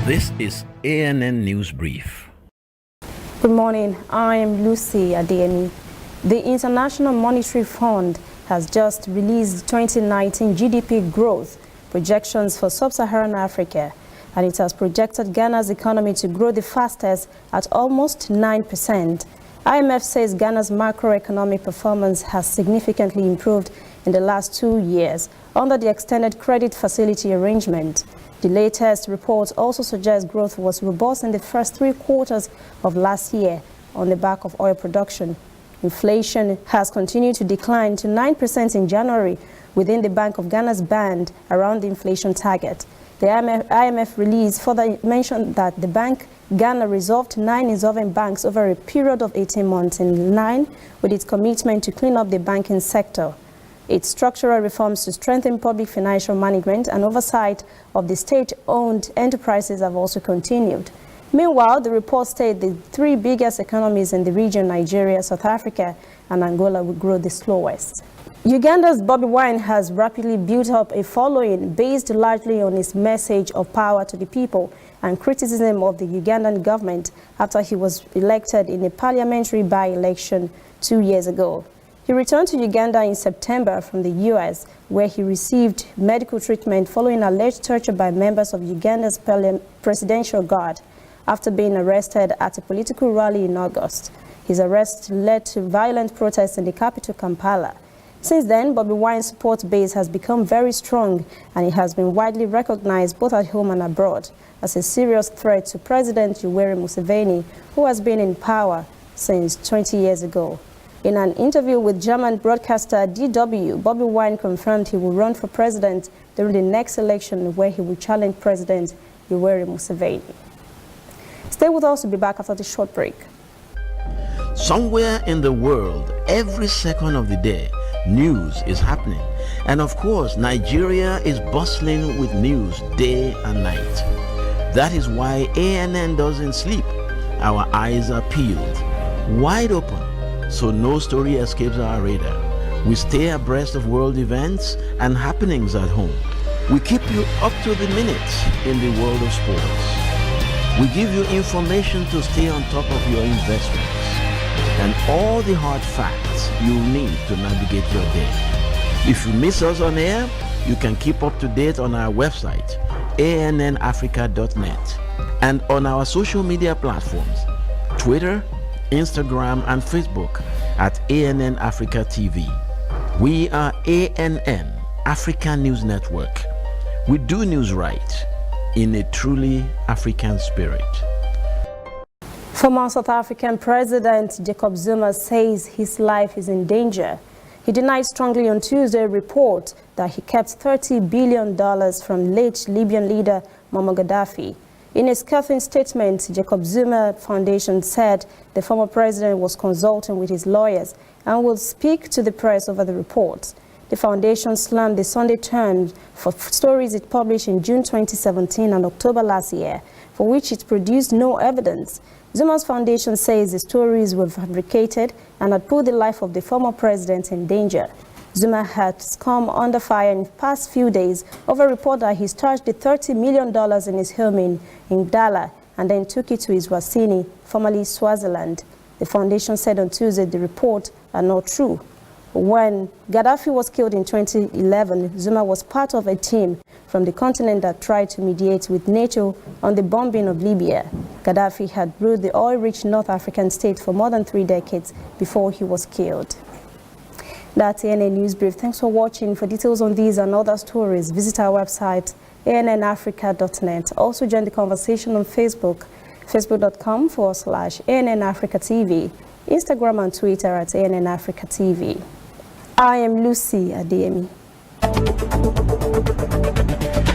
This is ANN News Brief. Good morning, I am Lucy Adeyemi. The International Monetary Fund has just released 2019 GDP growth projections for sub-Saharan Africa, and it has projected Ghana's economy to grow the fastest at almost 9%. IMF says Ghana's macroeconomic performance has significantly improved in the last 2 years under the extended credit facility arrangement. The latest report also suggests growth was robust in the first 3 quarters of last year on the back of oil production. Inflation has continued to decline to 9% in January within the Bank of Ghana's band around the inflation target. The IMF release further mentioned that the Bank Ghana resolved 9 insolvent banks over a period of 18 months in line with its commitment to clean up the banking sector. Its structural reforms to strengthen public financial management and oversight of the state-owned enterprises have also continued. Meanwhile, the report stated the 3 biggest economies in the region, Nigeria, South Africa, and Angola, will grow the slowest. Uganda's Bobi Wine has rapidly built up a following based largely on his message of power to the people and criticism of the Ugandan government after he was elected in a parliamentary by-election 2 years ago. He returned to Uganda in September from the U.S., where he received medical treatment following alleged torture by members of Uganda's presidential guard after being arrested at a political rally in August. His arrest led to violent protests in the capital, Kampala. Since then, Bobi Wine's support base has become very strong, and he has been widely recognized both at home and abroad as a serious threat to President Yoweri Museveni, who has been in power since 20 years ago. In an interview with German broadcaster DW, Bobi Wine confirmed he will run for president during the next election, where he will challenge President Yoweri Museveni. Stay with us, we'll be back after the short break. Somewhere in the world, every second of the day, news is happening. And of course, Nigeria is bustling with news day and night. That is why ANN doesn't sleep. Our eyes are peeled, wide open, so no story escapes our radar. We stay abreast of world events and happenings at home. We keep you up to the minute in the world of sports. We give you information to stay on top of your investments and all the hard facts you'll need to navigate your day. If you miss us on air, you can keep up to date on our website, annafrica.net, and on our social media platforms, Twitter, Instagram, and Facebook at ANN Africa TV. We are ANN, African News Network. We do news right in a truly African spirit. Former South African President Jacob Zuma says his life is in danger. He denied strongly on Tuesday a report that he kept $30 billion from late Libyan leader Muammar Gaddafi. In a scathing statement, Jacob Zuma Foundation said the former president was consulting with his lawyers and will speak to the press over the report. The foundation slammed the Sunday Times for stories it published in June 2017 and October last year, for which it produced no evidence. Zuma's foundation says the stories were fabricated and had put the life of the former president in danger. Zuma has come under fire in the past few days over a report that he stashed the $30 million in his home in Dala and then took it to his Wasini, formerly Swaziland. The foundation said on Tuesday the reports are not true. When Gaddafi was killed in 2011, Zuma was part of a team from the continent that tried to mediate with NATO on the bombing of Libya. Gaddafi had ruled the oil-rich North African state for more than 3 decades before he was killed. That's ANN News Brief. Thanks for watching. For details on these and other stories, visit our website, annafrica.net. Also join the conversation on Facebook, facebook.com/ANN Africa TV, Instagram and Twitter at ANN Africa TV. I am Lucy Adeyemi.